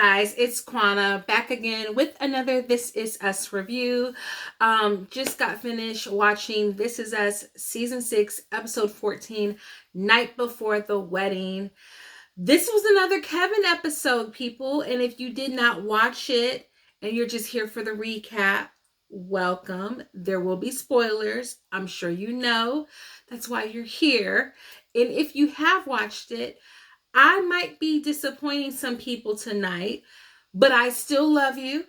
guys, it's Quana back again with another This Is Us review. Just got finished watching This Is Us season 6 episode 14, Night Before the Wedding. This was another Kevin episode, people, and if you did not watch it and you're just here for the recap, welcome. There will be spoilers. I'm sure you know. That's why you're here. And if you have watched it, I might be disappointing some people tonight, but I still love you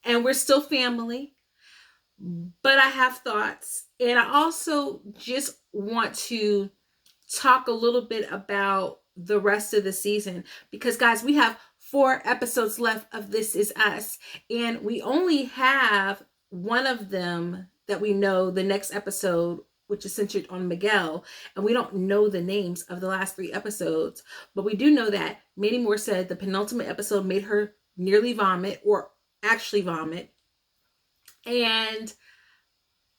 and we're still family. But I have thoughts, and I also just want to talk a little bit about the rest of the season because, guys, we have 4 episodes left of This Is Us, and we only have one of them that we know, the next episode, which is centered on Miguel, and we don't know the names of the last 3 episodes, but we do know that Mandy Moore said the penultimate episode made her nearly vomit, or actually vomit, and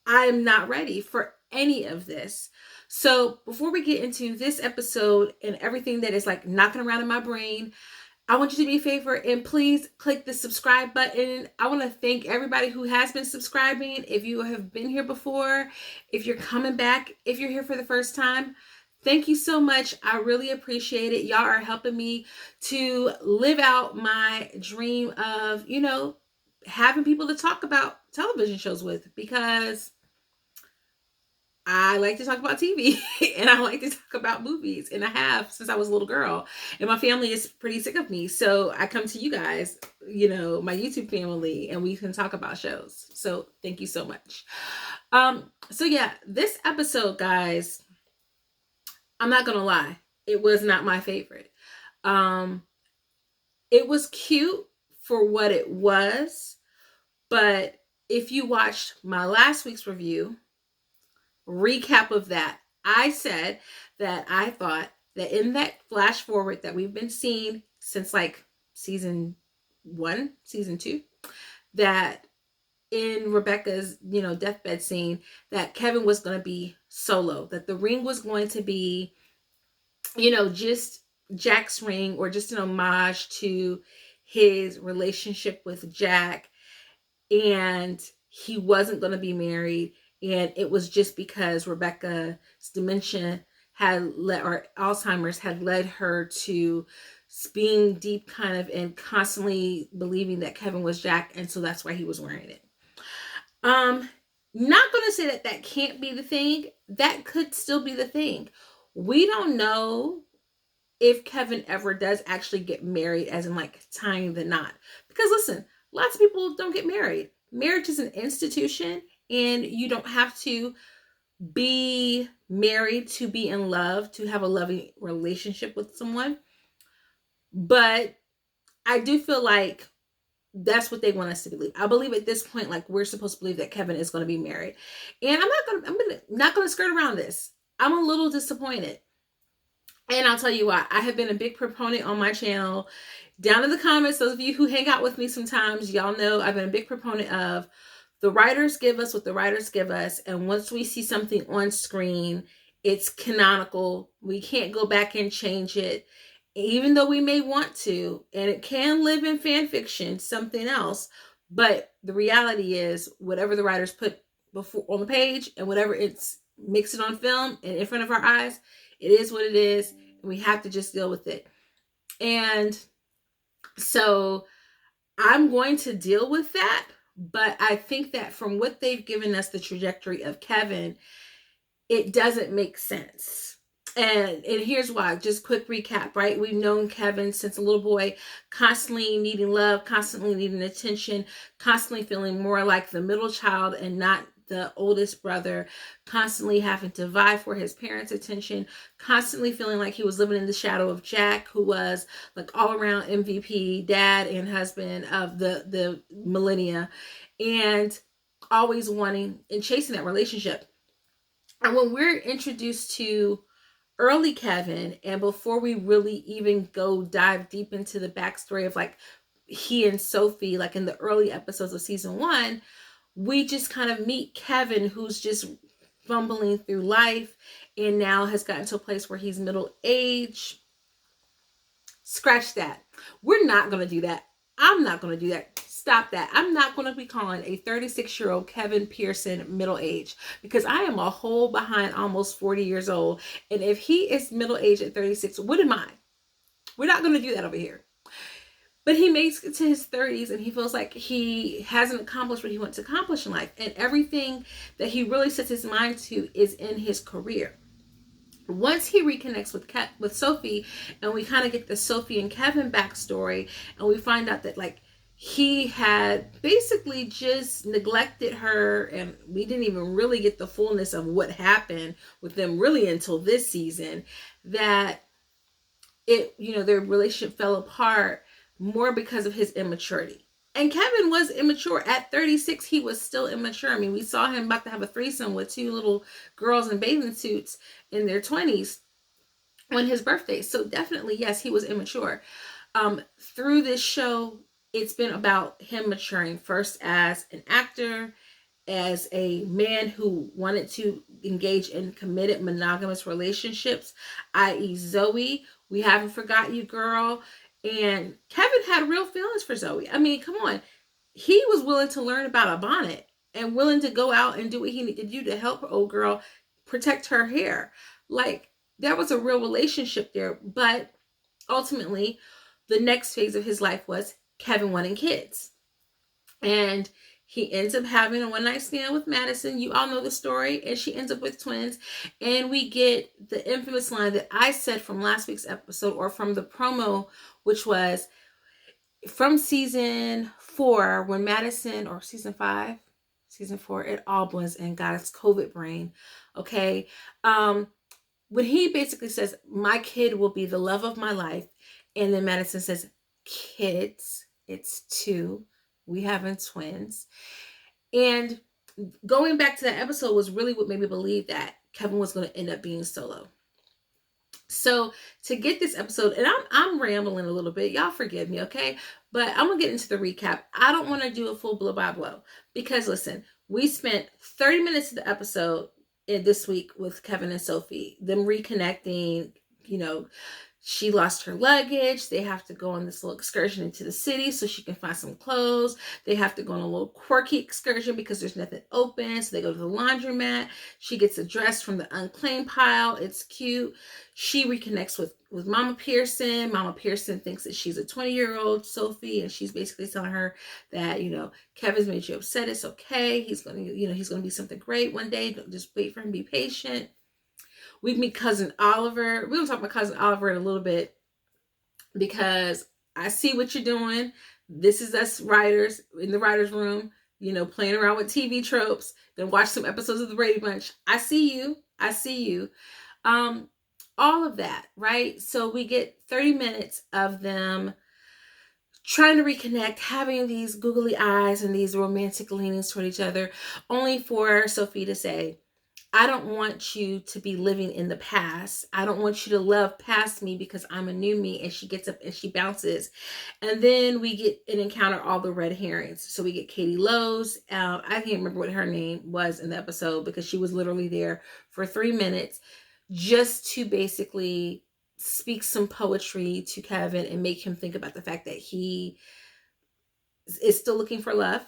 I'm not ready for any of this. So before we get into this episode and everything that is like knocking around in my brain, I want you to do me a favor and please click the subscribe button. I want to thank everybody who has been subscribing. If you have been here before, if you're coming back, if you're here for the first time, thank you so much. I really appreciate it. Y'all are helping me to live out my dream of, having people to talk about television shows with, because I like to talk about TV and I like to talk about movies, and I have since I was a little girl, and my family is pretty sick of me. So I come to you guys, my YouTube family, and we can talk about shows. So thank you so much. So yeah, this episode, guys, I'm not going to lie. It was not my favorite. It was cute for what it was, but if you watched my last week's review, recap of that, I said that I thought that in that flash forward that we've been seeing since like season 1, season 2, that in Rebecca's, deathbed scene, that Kevin was going to be solo, that the ring was going to be, just Jack's ring, or just an homage to his relationship with Jack, and he wasn't going to be married. And it was just because Rebecca's dementia or Alzheimer's had led her to being deep kind of and constantly believing that Kevin was Jack. And so that's why he was wearing it. Not going to say that that can't be the thing. That could still be the thing. We don't know if Kevin ever does actually get married, as in like tying the knot. Because listen, lots of people don't get married. Marriage is an institution, and you don't have to be married to be in love, to have a loving relationship with someone. But I do feel like that's what they want us to believe. I believe at this point, like, we're supposed to believe that Kevin is going to be married. And I'm not going to skirt around this. I'm a little disappointed. And I'll tell you why. I have been a big proponent on my channel. Down in the comments, those of you who hang out with me sometimes, y'all know I've been a big proponent of the writers give us what the writers give us. And once we see something on screen, it's canonical. We can't go back and change it, even though we may want to. And it can live in fan fiction, something else. But the reality is, whatever the writers put before on the page and whatever it's mix it on film and in front of our eyes, it is what it is. And we have to just deal with it. And so I'm going to deal with that. But I think that from what they've given us, the trajectory of Kevin, it doesn't make sense. And here's why. Just quick recap, right? We've known Kevin since a little boy, constantly needing love, constantly needing attention, constantly feeling more like the middle child and not the oldest brother, constantly having to vie for his parents' attention, constantly feeling like he was living in the shadow of Jack, who was like all around MVP, dad and husband of the millennia, and always wanting and chasing that relationship. And when we're introduced to early Kevin, and before we really even go dive deep into the backstory of like he and Sophie, like in the early episodes of season 1, we just kind of meet Kevin, who's just fumbling through life and now has gotten to a place where he's middle age. Scratch that. We're not going to do that. I'm not going to do that. Stop that. I'm not going to be calling a 36-year-old Kevin Pearson middle age, because I am a whole behind almost 40 years old. And if he is middle aged at 36, what am I? We're not going to do that over here. But he makes it to his 30s and he feels like he hasn't accomplished what he wants to accomplish in life. And everything that he really sets his mind to is in his career. Once he reconnects with Sophie, and we kind of get the Sophie and Kevin backstory, and we find out that like he had basically just neglected her, and we didn't even really get the fullness of what happened with them really until this season, that their relationship fell apart more because of his immaturity. And Kevin was immature. At 36, he was still immature. I mean, we saw him about to have a threesome with 2 little girls in bathing suits in their 20s on his birthday. So definitely, yes, he was immature. Through this show, it's been about him maturing, first as an actor, as a man who wanted to engage in committed monogamous relationships, i.e. Zoe. We haven't forgot you, girl. And Kevin had real feelings for Zoe. I mean, come on. He was willing to learn about a bonnet and willing to go out and do what he needed to do to help old girl protect her hair. Like, there was a real relationship there. But ultimately, the next phase of his life was Kevin wanting kids. And he ends up having a one-night stand with Madison. You all know the story. And she ends up with twins. And we get the infamous line that I said from last week's episode, or from the promo, which was from season 4, when Madison, or season 5, season 4, it all blends in. God, it's COVID brain. Okay. When he basically says, my kid will be the love of my life. And then Madison says, kids, it's 2. We having twins. And going back to that episode was really what made me believe that Kevin was going to end up being solo. So to get this episode, and I'm rambling a little bit, y'all forgive me, okay? But I'm gonna get into the recap. I don't want to do a full blow by blow, because listen, we spent 30 minutes of the episode this week with Kevin and Sophie, them reconnecting. She lost her luggage. They have to go on this little excursion into the city so she can find some clothes. They have to go on a little quirky excursion because there's nothing open. So they go to the laundromat. She gets a dress from the unclaimed pile. It's cute. She reconnects with Mama Pearson. Mama Pearson thinks that she's a 20-year-old Sophie, and she's basically telling her that, Kevin's made you upset. It's okay. He's going to be something great one day. Just wait for him. Be patient. We meet Cousin Oliver. We're going to talk about Cousin Oliver in a little bit, because I see what you're doing. This is us writers in the writer's room, playing around with TV tropes. Then watch some episodes of The Brady Bunch. I see you. All of that, right? So we get 30 minutes of them trying to reconnect, having these googly eyes and these romantic leanings toward each other, only for Sophie to say, I don't want you to be living in the past. I don't want you to love past me because I'm a new me. And she gets up and she bounces. And then we get and encounter all the red herrings. So we get Katie Lowe's. I can't remember what her name was in the episode, because she was literally there for 3 minutes just to basically speak some poetry to Kevin and make him think about the fact that he is still looking for love.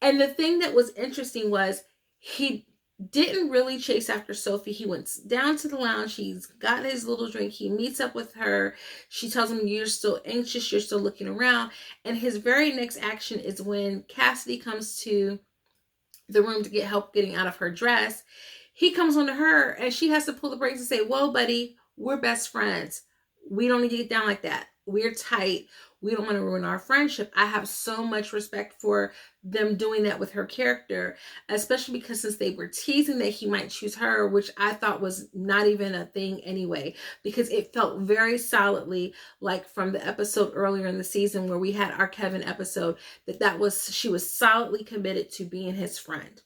And the thing that was interesting was he didn't really chase after Sophie. He went down to the lounge. He's got his little drink. He meets up with her. She tells him, you're still anxious. You're still looking around. And his very next action is when Cassidy comes to the room to get help getting out of her dress. He comes on to her and she has to pull the brakes and say, whoa, buddy, we're best friends. We don't need to get down like that. We're tight. We don't want to ruin our friendship. I have so much respect for them doing that with her character, especially because since they were teasing that he might choose her, which I thought was not even a thing anyway, because it felt very solidly like from the episode earlier in the season where we had our Kevin episode, she was solidly committed to being his friend.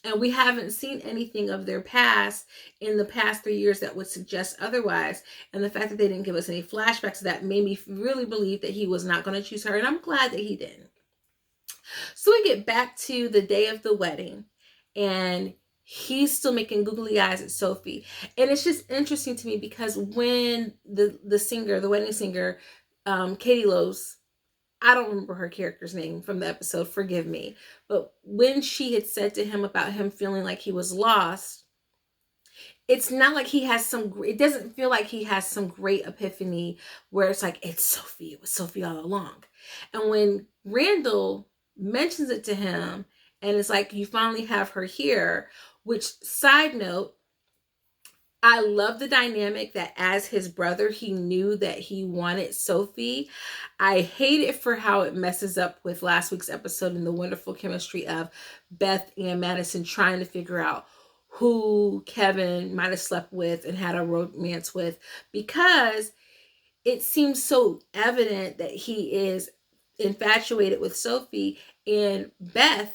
And we haven't seen anything of their past in the past 3 years that would suggest otherwise. And the fact that they didn't give us any flashbacks of that made me really believe that he was not going to choose her. And I'm glad that he didn't. So we get back to the day of the wedding. And he's still making googly eyes at Sophie. And it's just interesting to me because when the wedding singer, Katie Lowe's, I don't remember her character's name from the episode, forgive me. But when she had said to him about him feeling like he was lost, it's not like he has it doesn't feel like he has some great epiphany where it's like, it's Sophie, it was Sophie all along. And when Randall mentions it to him and it's like, you finally have her here, which, side note, I love the dynamic that as his brother, he knew that he wanted Sophie. I hate it for how it messes up with last week's episode and the wonderful chemistry of Beth and Madison trying to figure out who Kevin might have slept with and had a romance with, because it seems so evident that he is infatuated with Sophie. And Beth,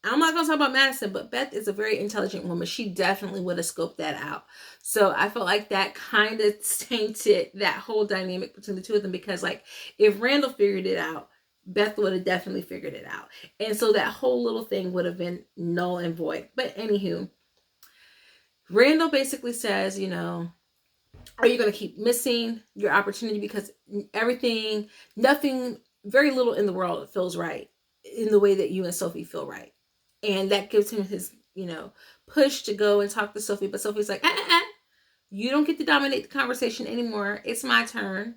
I'm not going to talk about Madison, but Beth is a very intelligent woman. She definitely would have scoped that out. So I felt like that kind of tainted that whole dynamic between the two of them, because like, if Randall figured it out, Beth would have definitely figured it out. And so that whole little thing would have been null and void. But anywho, Randall basically says, you know, are you going to keep missing your opportunity? Because nothing, very little in the world feels right in the way that you and Sophie feel right. And that gives him his, you know, push to go and talk to Sophie. But Sophie's like, you don't get to dominate the conversation anymore. It's my turn.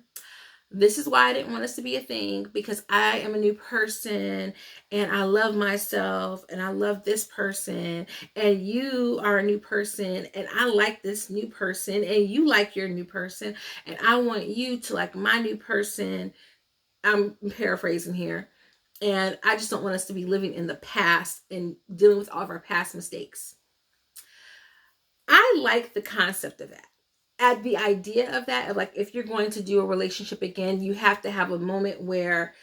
This is why I didn't want us to be a thing, because I am a new person and I love myself and I love this person, and you are a new person and I like this new person and you like your new person and I want you to like my new person. I'm paraphrasing here. And I just don't want us to be living in the past and dealing with all of our past mistakes. I like the concept of that. At the idea of that, of like, if you're going to do a relationship again, you have to have a moment where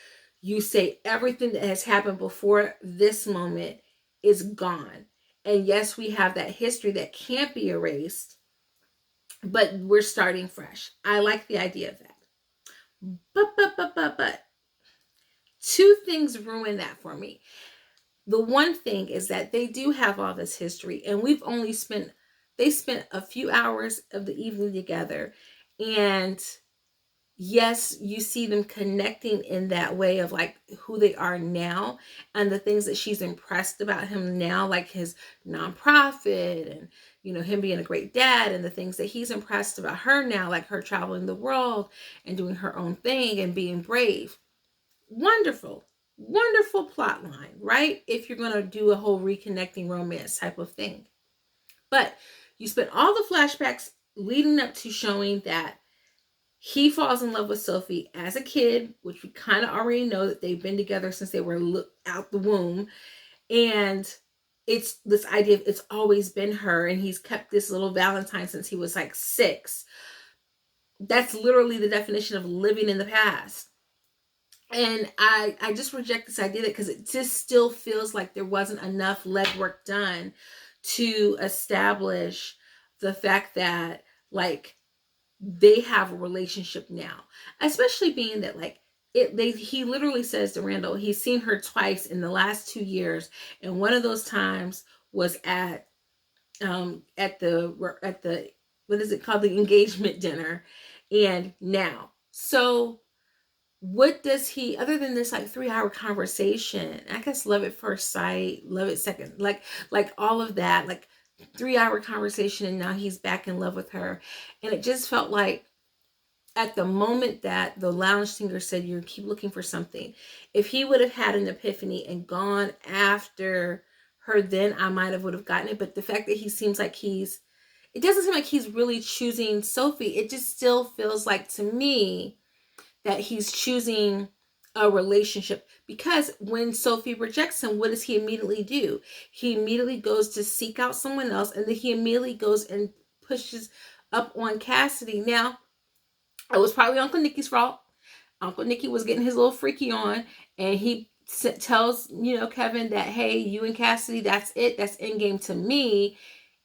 you say everything that has happened before this moment is gone. And yes, we have that history that can't be erased, but we're starting fresh. I like the idea of that. But two things ruin that for me. The one thing is that they do have all this history, and they spent a few hours of the evening together. And yes, you see them connecting in that way of like who they are now and the things that she's impressed about him now, like his nonprofit and, you know, him being a great dad, and the things that he's impressed about her now, like her traveling the world and doing her own thing and being brave. Wonderful plot line, right? If you're going to do a whole reconnecting romance type of thing. But you spent all the flashbacks leading up to showing that he falls in love with Sophie as a kid, which we kind of already know that they've been together since they were out the womb. And it's this idea of it's always been her, and he's kept this little Valentine since he was like 6. That's literally the definition of living in the past. And I just reject this idea, that because it just still feels like there wasn't enough legwork done to establish the fact that like they have a relationship now, especially being that like he literally says to Randall he's seen her twice in the last 2 years, and one of those times was at the what is it called, the engagement dinner, and now. So what does he, other than this like 3-hour conversation, I guess love at first sight, love at second, like all of that, like 3-hour conversation, and now he's back in love with her. And it just felt like at the moment that the lounge singer said, you keep looking for something, if he would have had an epiphany and gone after her, then I would have gotten it. But the fact that he seems like it doesn't seem like he's really choosing Sophie. It just still feels like to me that he's choosing a relationship, because when Sophie rejects him, what does he immediately do? He immediately goes to seek out someone else, and then he immediately goes and pushes up on Cassidy. Now, it was probably Uncle Nicky's fault. Uncle Nicky was getting his little freaky on, and he tells, you know, Kevin that, hey, you and Cassidy, that's it. That's endgame to me.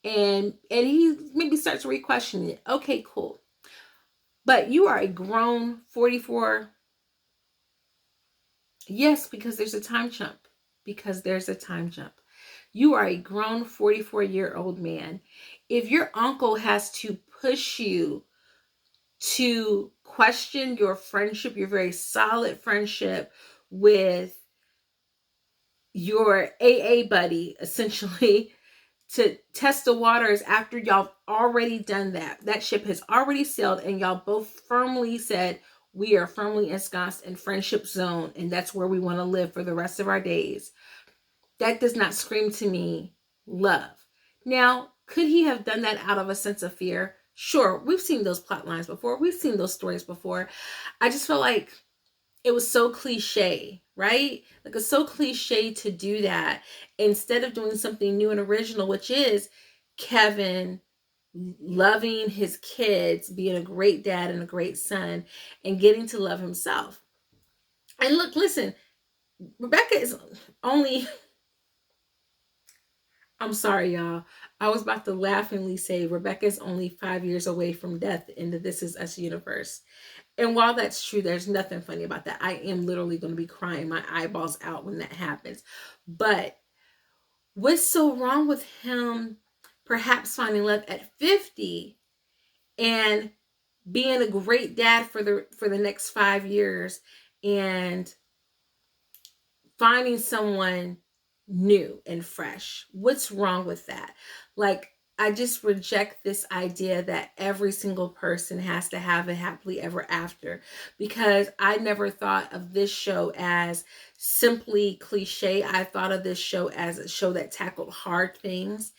And he maybe starts re-questioning it. Okay, cool. But you are a grown 44. Yes, because there's a time jump. You are a grown 44-year-old man. If your uncle has to push you to question your friendship, your very solid friendship with your AA buddy, essentially, to test the waters after y'all already done that. That ship has already sailed and y'all both firmly said, we are firmly ensconced in friendship zone and that's where we want to live for the rest of our days. That does not scream to me love. Now, could he have done that out of a sense of fear? Sure, we've seen those plot lines before. We've seen those stories before. I just felt like it was so cliche, right? Like it's so cliche to do that instead of doing something new and original, which is Kevin loving his kids, being a great dad and a great son, and getting to love himself. And look, listen, Rebecca is only... I'm sorry, y'all. I was about to laughingly say Rebecca is only 5 years away from death in the This Is Us universe. And while that's true, there's nothing funny about that. I am literally going to be crying my eyeballs out when that happens. But what's so wrong with him perhaps finding love at 50 and being a great dad for the next 5 years and finding someone new and fresh? What's wrong with that? Like, I just reject this idea that every single person has to have a happily ever after, because I never thought of this show as simply cliche. I thought of this show as a show that tackled hard things.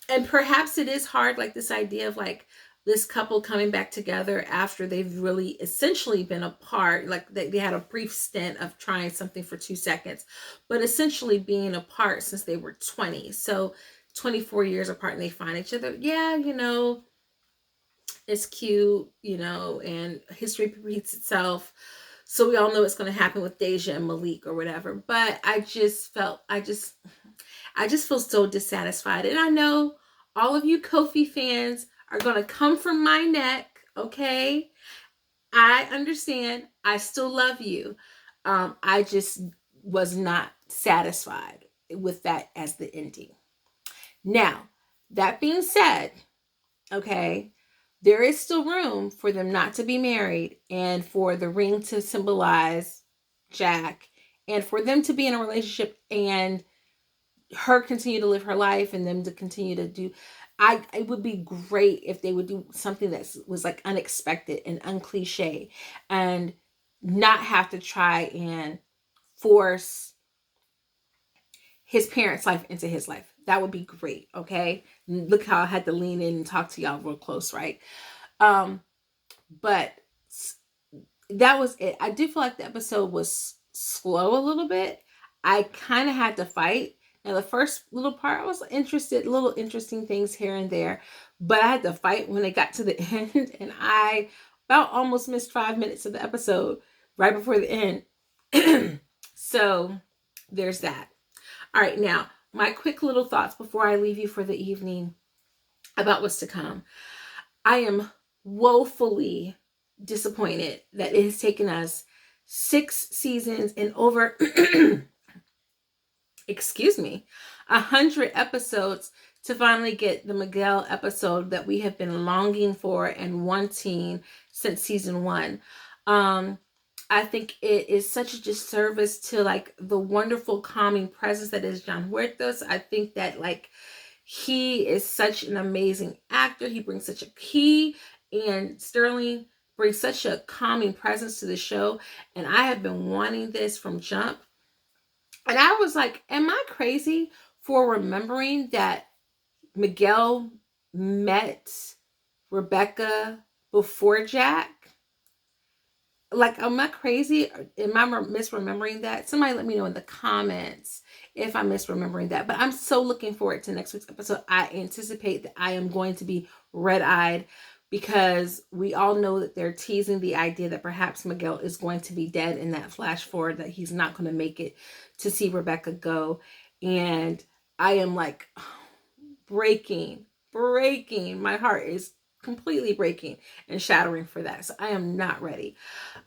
And perhaps it is hard, like this idea of like this couple coming back together after they've really essentially been apart. Like they had a brief stint of trying something for 2 seconds, but essentially being apart since they were 20. So 24 years apart and they find each other. Yeah, you know, it's cute, you know, and history repeats itself. So we all know what's going to happen with Deja and Malik or whatever. But I just feel so dissatisfied. And I know all of you Kofi fans are going to come from my neck, okay? I understand. I still love you. I just was not satisfied with that as the ending. Now, that being said, okay, there is still room for them not to be married and for the ring to symbolize Jack and for them to be in a relationship and her continue to live her life and them to continue to do. It would be great if they would do something that was like unexpected and uncliche and not have to try and force his parents' life into his life. That would be great, okay? Look how I had to lean in and talk to y'all real close, right? But that was it. I do feel like the episode was slow a little bit. I kind of had to fight. Now, the first little part, I was interested, little interesting things here and there, but I had to fight when it got to the end, and I about almost missed 5 minutes of the episode right before the end. So there's that. All right, now, my quick little thoughts before I leave you for the evening about what's to come. I am woefully disappointed that it has taken us 6 seasons and over 100 episodes to finally get the Miguel episode that we have been longing for and wanting since season 1. I think it is such a disservice to like the wonderful calming presence that is John Huertas. I think that like he is such an amazing actor. He brings such and Sterling brings such a calming presence to the show. And I have been wanting this from jump. And I was like, am I crazy for remembering that Miguel met Rebecca before Jack? Like, am I crazy? Am I misremembering that? Somebody let me know in the comments if I'm misremembering that. But I'm so looking forward to next week's episode. I anticipate that I am going to be red-eyed because we all know that they're teasing the idea that perhaps Miguel is going to be dead in that flash forward, that he's not going to make it to see Rebecca go. And I am like breaking. My heart is completely breaking and shattering for that. So I am not ready.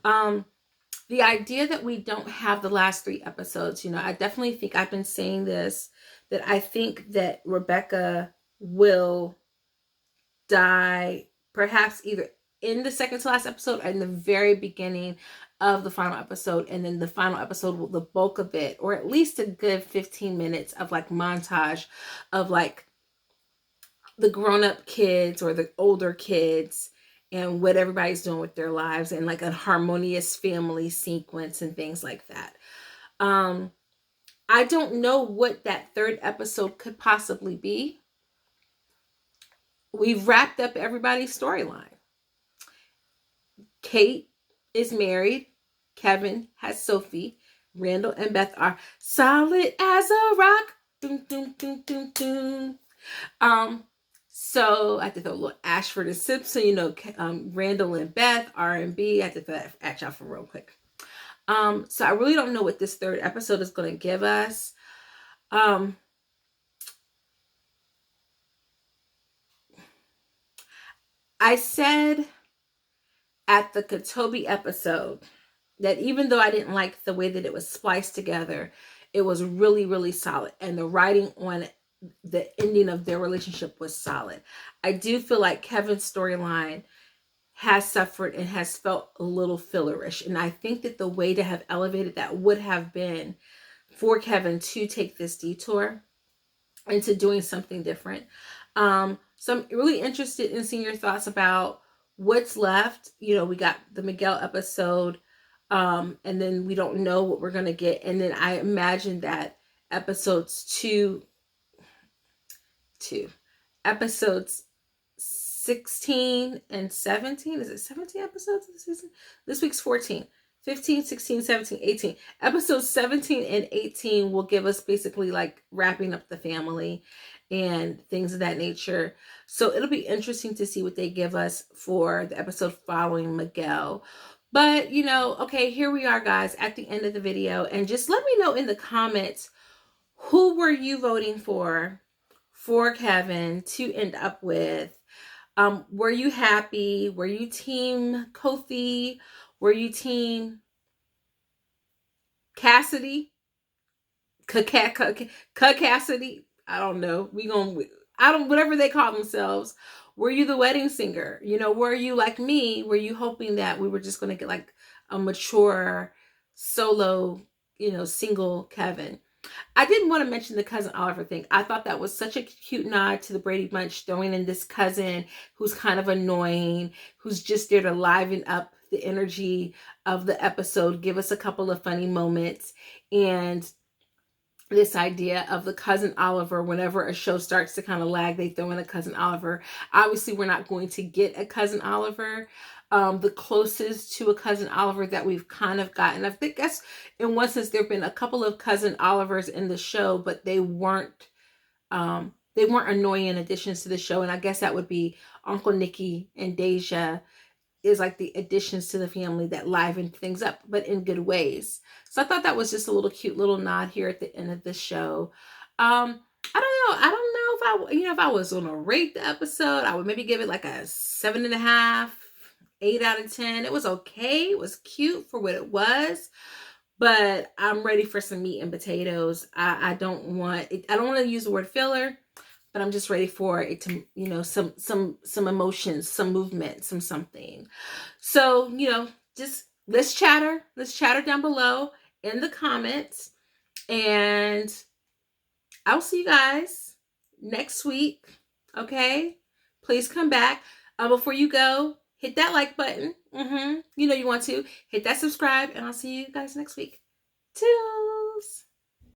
The idea that we don't have the last 3 episodes, you know, I definitely think I've been saying this, that I think that Rebecca will die perhaps either in the second to last episode or in the very beginning of the final episode, and then the final episode, the bulk of it, or at least a good 15 minutes of like montage of like the grown-up kids or the older kids and what everybody's doing with their lives, and like a harmonious family sequence and things like that. I don't know what that third episode could possibly be. We've wrapped up everybody's storyline. Kate is married. Kevin has Sophie. Randall and Beth are solid as a rock. Doom, doom, doom, doom, doom. So I have to throw a little Ashford and Simpson, you know, Randall and Beth, R&B. I have to throw that at y'all for real quick. So I really don't know what this third episode is going to give us. I said at the Katobi episode that even though I didn't like the way that it was spliced together, it was really, really solid. And the writing on the ending of their relationship was solid. I do feel like Kevin's storyline has suffered and has felt a little fillerish. And I think that the way to have elevated that would have been for Kevin to take this detour into doing something different. So I'm really interested in seeing your thoughts about what's left. You know, we got the Miguel episode, and then we don't know what we're going to get. And then I imagine that episodes 16 and 17, is it 17 episodes of the season? This week's 14. 15, 16, 17, 18. Episodes 17 and 18 will give us basically like wrapping up the family and things of that nature. So it'll be interesting to see what they give us for the episode following Miguel. But, you know, okay, here we are, guys, at the end of the video. And just let me know in the comments, who were you voting for Kevin to end up with? Were you happy? Were you team Kofi? Were you team Cassidy? Cassidy? I don't know. Whatever they call themselves. Were you the wedding singer? You know, were you like me? Were you hoping that we were just going to get like a mature solo, you know, single Kevin? I didn't want to mention the cousin Oliver thing. I thought that was such a cute nod to the Brady Bunch, throwing in this cousin who's kind of annoying, who's just there to liven up the energy of the episode, give us a couple of funny moments. And this idea of the cousin Oliver, whenever a show starts to kind of lag, they throw in a cousin Oliver. Obviously, we're not going to get a cousin Oliver. The closest to a cousin Oliver that we've kind of gotten, I think that's, in one sense, there have been a couple of cousin Olivers in the show, but they weren't annoying additions to the show. And I guess that would be Uncle Nicky and Deja, is like the additions to the family that liven things up, but in good ways. So I thought that was just a little cute little nod here at the end of the show. I don't know if I was gonna rate the episode, I would maybe give it like a 7.5, 8 out of 10. It was okay. It was cute for what it was, but I'm ready for some meat and potatoes. I don't want to use the word filler, but I'm just ready for it to, you know, some emotions, some movement, something. So, you know, just let's chatter down below in the comments, and I'll see you guys next week. Okay, please come back. Before you go, hit that like button. You know you want to hit that subscribe, and I'll see you guys next week. Toodles.